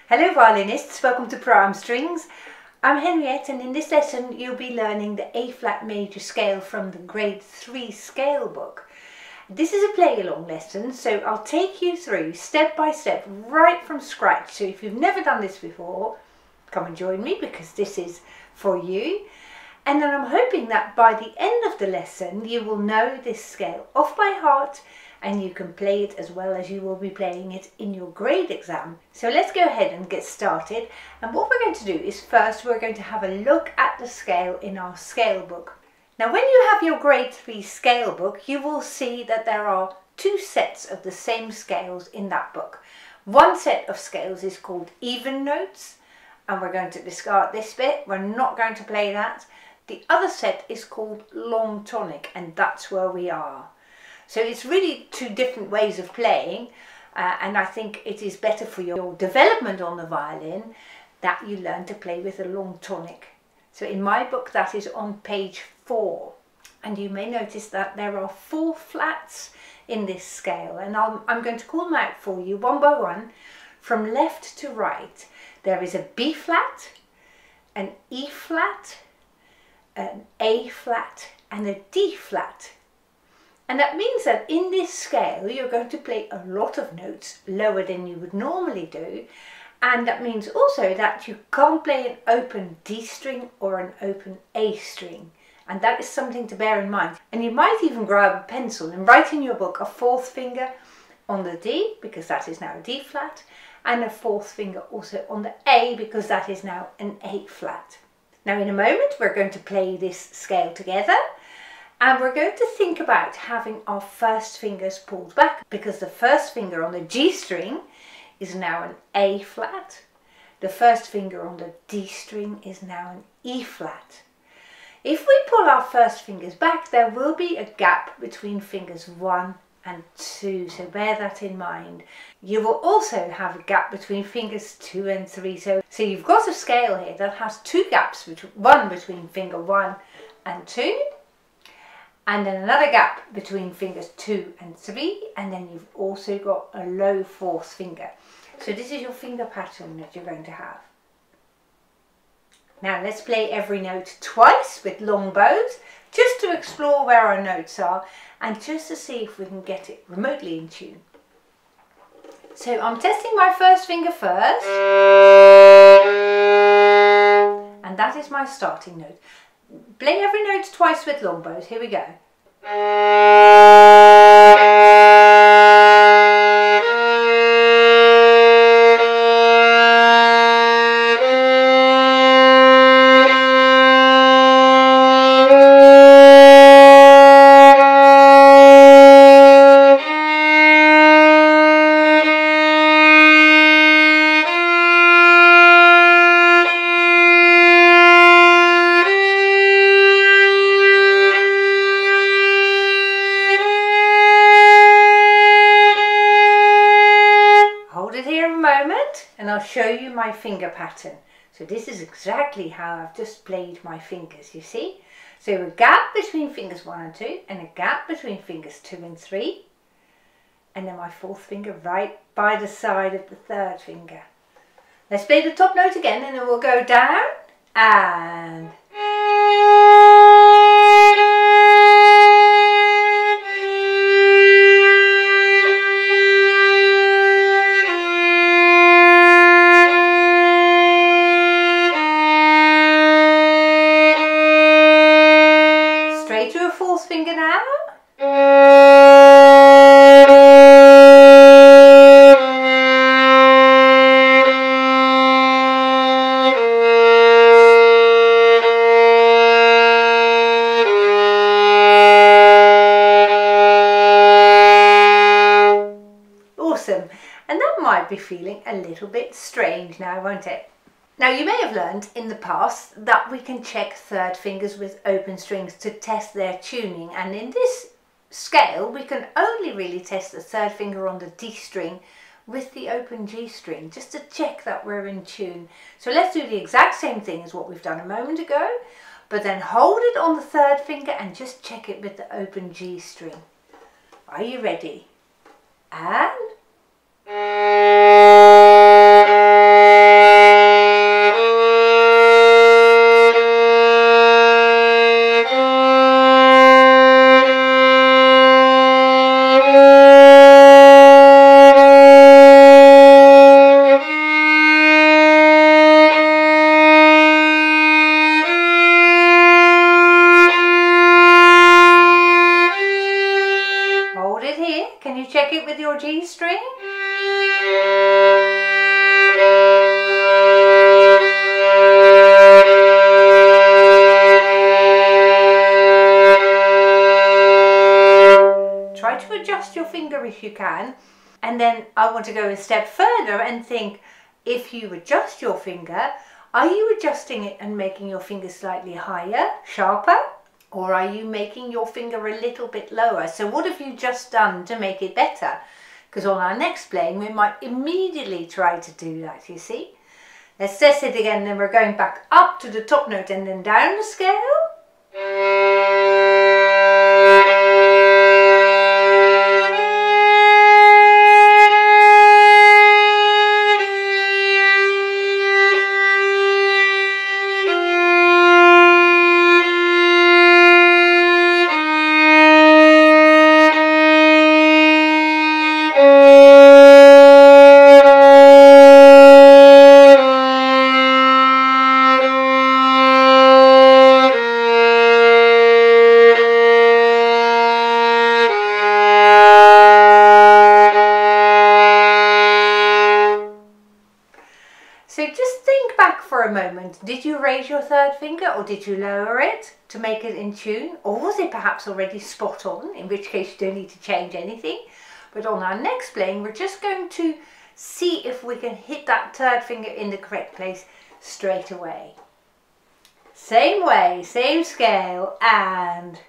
Hello violinists, welcome to Pro Strings. I'm Henriette and in this lesson you'll be learning the A-flat major scale from the grade 3 scale book. This is a play-along lesson, so I'll take you through step by step right from scratch. So if you've never done this before, come and join me because this is for you. And then I'm hoping that by the end of the lesson you will know this scale off by heart and you can play it as well as you will be playing it in your grade exam. So let's go ahead and get started. And what we're going to do is first we're going to have a look at the scale in our scale book. Now when you have your grade 3 scale book, you will see that there are two sets of the same scales in that book. One set of scales is called even notes, and we're going to discard this bit, we're not going to play that. The other set is called long tonic, and that's where we are. So it's really two different ways of playing, and I think it is better for your development on the violin that you learn to play with a long tonic. So in my book that is on page 4, and you may notice that there are 4 flats in this scale, and I'm going to call them out for you one by one from left to right. There is a B flat, an E flat, an A flat and a D flat. And that means that in this scale you're going to play a lot of notes lower than you would normally do, and that means also that you can't play an open D string or an open A string, and that is something to bear in mind. And you might even grab a pencil and write in your book a 4th finger on the D, because that is now a D flat, and a 4th finger also on the A, because that is now an A flat. Now in a moment we're going to play this scale together, and we're going to think about having our first fingers pulled back, because the first finger on the G string is now an A flat, the first finger on the D string is now an E flat. If we pull our first fingers back, there will be a gap between fingers 1 and 2, so bear that in mind. You will also have a gap between fingers 2 and 3, so you've got a scale here that has 2 gaps, one between finger 1 and 2, and then another gap between fingers 2 and 3, and then you've also got a low 4th finger. So this is your finger pattern that you're going to have. Now let's play every note twice with long bows, just to explore where our notes are and just to see if we can get it remotely in tune. So I'm testing my first finger first, and that is my starting note. Play every note twice with long bows. Here we go. And I'll show you my finger pattern. So this is exactly how I've just played my fingers, you see. So a gap between fingers 1 and 2, and a gap between fingers 2 and 3, and then my 4th finger right by the side of the 3rd finger. Let's play the top note again, and then we'll go down and finger now. Awesome. And that might be feeling a little bit strange now, won't it? Now you may have learned in the past that we can check 3rd fingers with open strings to test their tuning, and in this scale we can only really test the 3rd finger on the D string with the open G string, just to check that we're in tune. So let's do the exact same thing as what we've done a moment ago, but then hold it on the 3rd finger and just check it with the open G string. Are you ready? And your finger if you can. And then I want to go a step further and think, if you adjust your finger, are you adjusting it and making your finger slightly higher, sharper? Or are you making your finger a little bit lower? So what have you just done to make it better? Because on our next playing, we might immediately try to do that, you see? Let's test it again, then we're going back up to the top note and then down the scale. So just think back for a moment. Did you raise your third finger or did you lower it to make it in tune? Or was it perhaps already spot on, in which case you don't need to change anything? But on our next playing, we're just going to see if we can hit that third finger in the correct place straight away. Same way, same scale, and...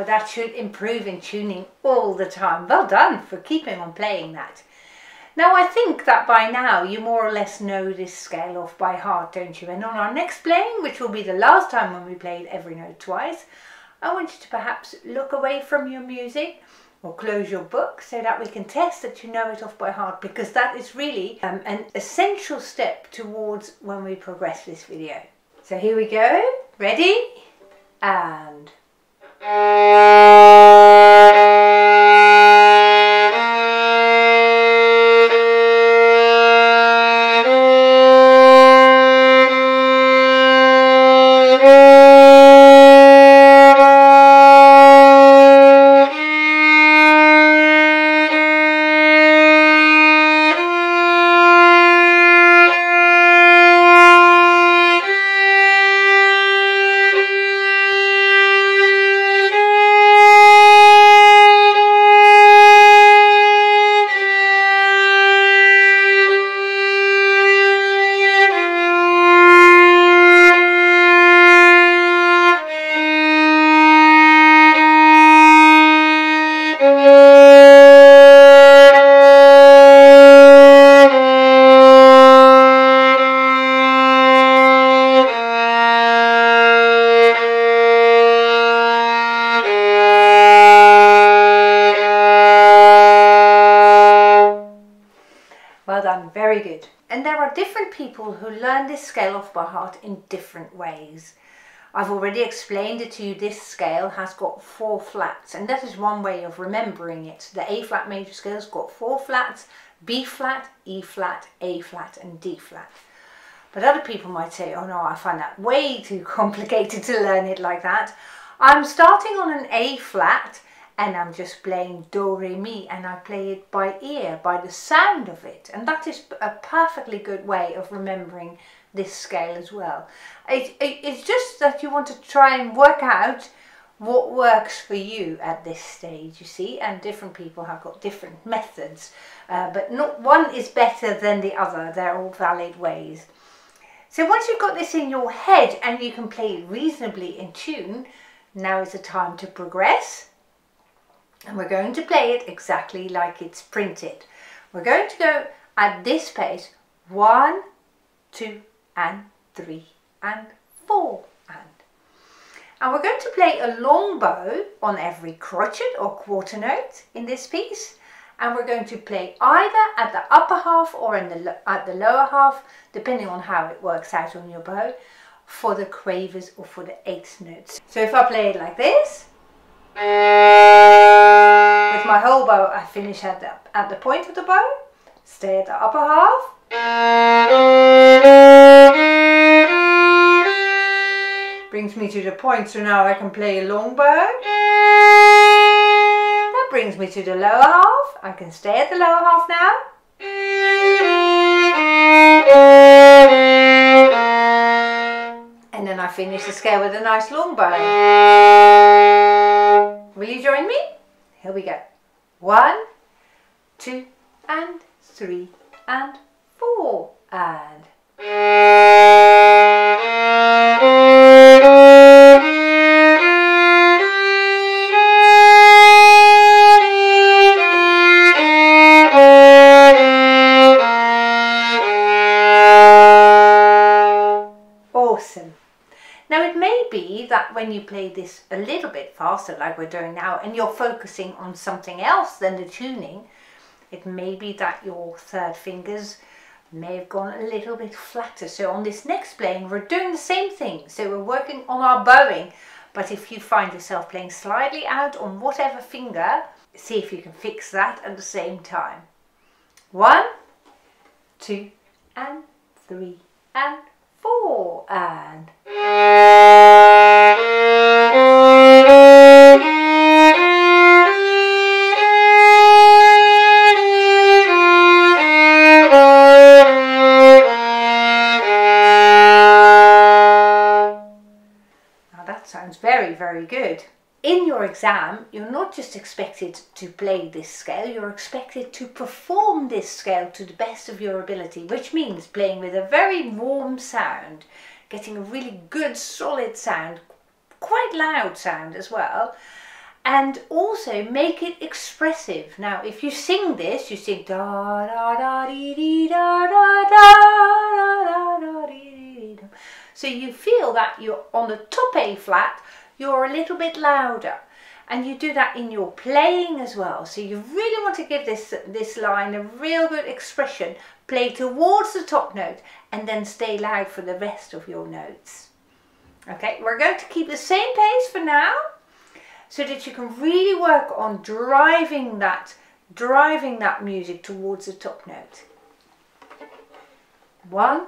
That should improve in tuning all the time. Well done for keeping on playing that. Now I think that by now you more or less know this scale off by heart, don't you? And on our next playing, which will be the last time when we played every note twice, I want you to perhaps look away from your music or close your book so that we can test that you know it off by heart, because that is really an essential step towards when we progress this video. So here we go. Ready? And... Well done, very good. And there are different people who learn this scale off by heart in different ways. I've already explained it to you. This scale has got 4 flats, and that is one way of remembering it. The A flat major scale's got 4 flats: B flat, E flat, A flat and D flat. But other people might say, oh no, I find that way too complicated to learn it like that. I'm starting on an A flat and I'm just playing Do, Re, Mi, and I play it by ear, by the sound of it. And that is a perfectly good way of remembering this scale as well. It's just that you want to try and work out what works for you at this stage, you see, and different people have got different methods, but not one is better than the other. They're all valid ways. So once you've got this in your head and you can play it reasonably in tune, now is the time to progress. And we're going to play it exactly like it's printed. We're going to go at this pace, 1, 2 and 3 and 4 and we're going to play a long bow on every crotchet or quarter note in this piece, and we're going to play either at the upper half or at the lower half, depending on how it works out on your bow, for the quavers or for the eighth notes. So if I play it like this, with my whole bow, I finish at the point of the bow, stay at the upper half, brings me to the point, so now I can play a long bow. That brings me to the lower half. I can stay at the lower half now. And then I finish the scale with a nice long bow. Will you join me? Here we go. 1, 2 and 3 and 4 and... Awesome. Now it may be that when you play this a little bit faster like we're doing now and you're focusing on something else than the tuning, it may be that your third fingers may have gone a little bit flatter. So on this next playing we're doing the same thing. So we're working on our bowing, but if you find yourself playing slightly out on whatever finger, see if you can fix that at the same time. 1, 2 and 3 and 4 and... Now that sounds very, very good. In your exam, you're not just expected to play this scale, you're expected to perform this scale to the best of your ability, which means playing with a very warm sound, getting a really good solid sound, quite loud sound as well, and also make it expressive. Now if you sing this, you sing da da da dee dee da da da da da dee dee. So you feel that you're on the top A flat, you're a little bit louder, and you do that in your playing as well. So you really want to give this line a real good expression, play towards the top note and then stay loud for the rest of your notes. Okay, we're going to keep the same pace for now so that you can really work on driving that music towards the top note. 1,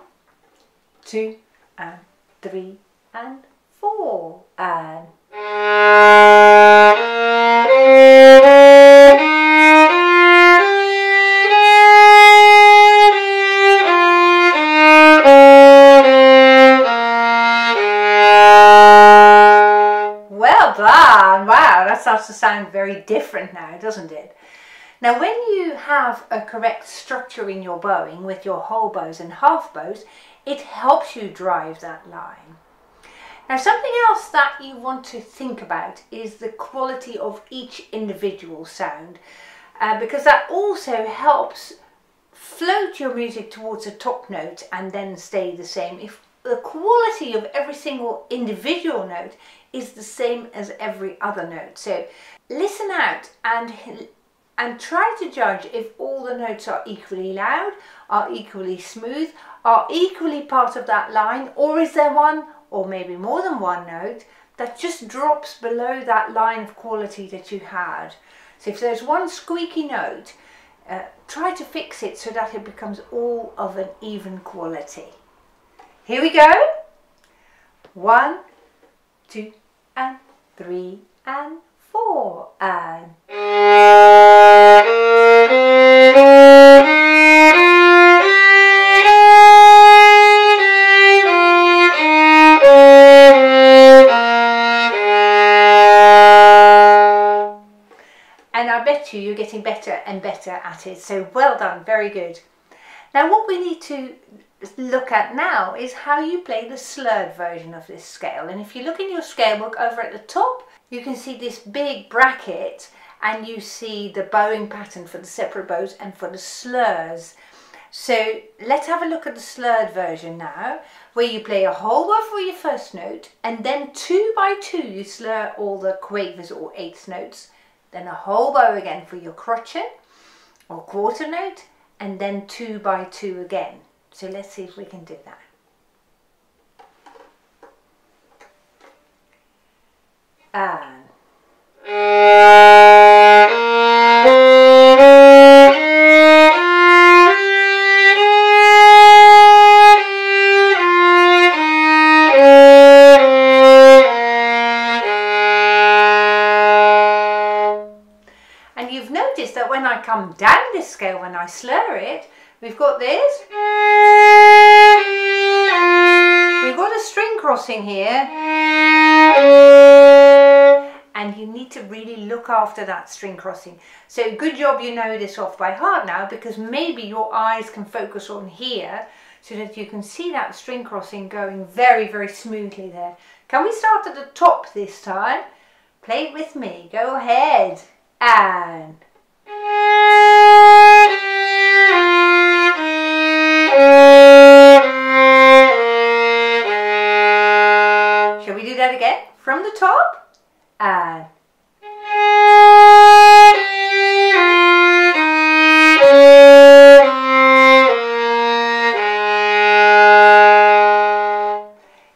2 and 3 and 4 and... Well done! Wow, that starts to sound very different now, doesn't it? Now when you have a correct structure in your bowing with your whole bows and half bows, it helps you drive that line. Now something else that you want to think about is the quality of each individual sound, because that also helps float your music towards a top note and then stay the same. If the quality of every single individual note is the same as every other note. So listen out and try to judge if all the notes are equally loud, are equally smooth, are equally part of that line, or is there one or maybe more than one note that just drops below that line of quality that you had. So if there's one squeaky note, try to fix it so that it becomes all of an even quality. Here we go. 1, 2 and 3 and 4 and... And I bet you're getting better and better at it, so well done, very good. Now what we need to look at now is how you play the slurred version of this scale. And if you look in your scale book over at the top, you can see this big bracket and you see the bowing pattern for the separate bows and for the slurs. So let's have a look at the slurred version now, where you play a whole bow for your first note, and then 2 by 2 you slur all the quavers or eighth notes, then a whole bow again for your crotchet or quarter note, and then 2 by 2 again. So let's see if we can do that. And you've noticed that when I come down this scale, when I slur it, we've got this. We've got a string crossing here. And you need to really look after that string crossing. So good job you know this off by heart now, because maybe your eyes can focus on here so that you can see that string crossing going very, very smoothly there. Can we start at the top this time? Play it with me. Go ahead. And shall we do that again? From the top? And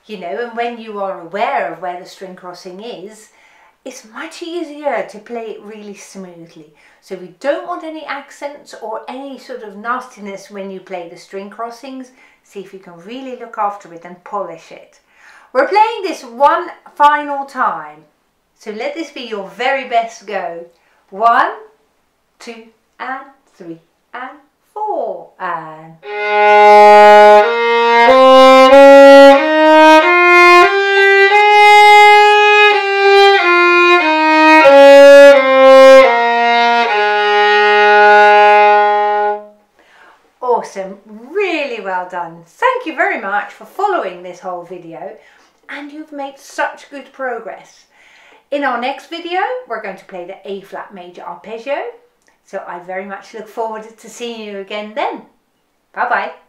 you know, and when you are aware of where the string crossing is, it's much easier to play it really smoothly. So we don't want any accents or any sort of nastiness when you play the string crossings. See if you can really look after it and polish it. We're playing this one final time. So let this be your very best go. 1, 2, and 3, and 4, and awesome, really well done. Thank you very much for following this whole video, and you've made such good progress. In our next video, we're going to play the A flat major arpeggio. So I very much look forward to seeing you again then. Bye bye.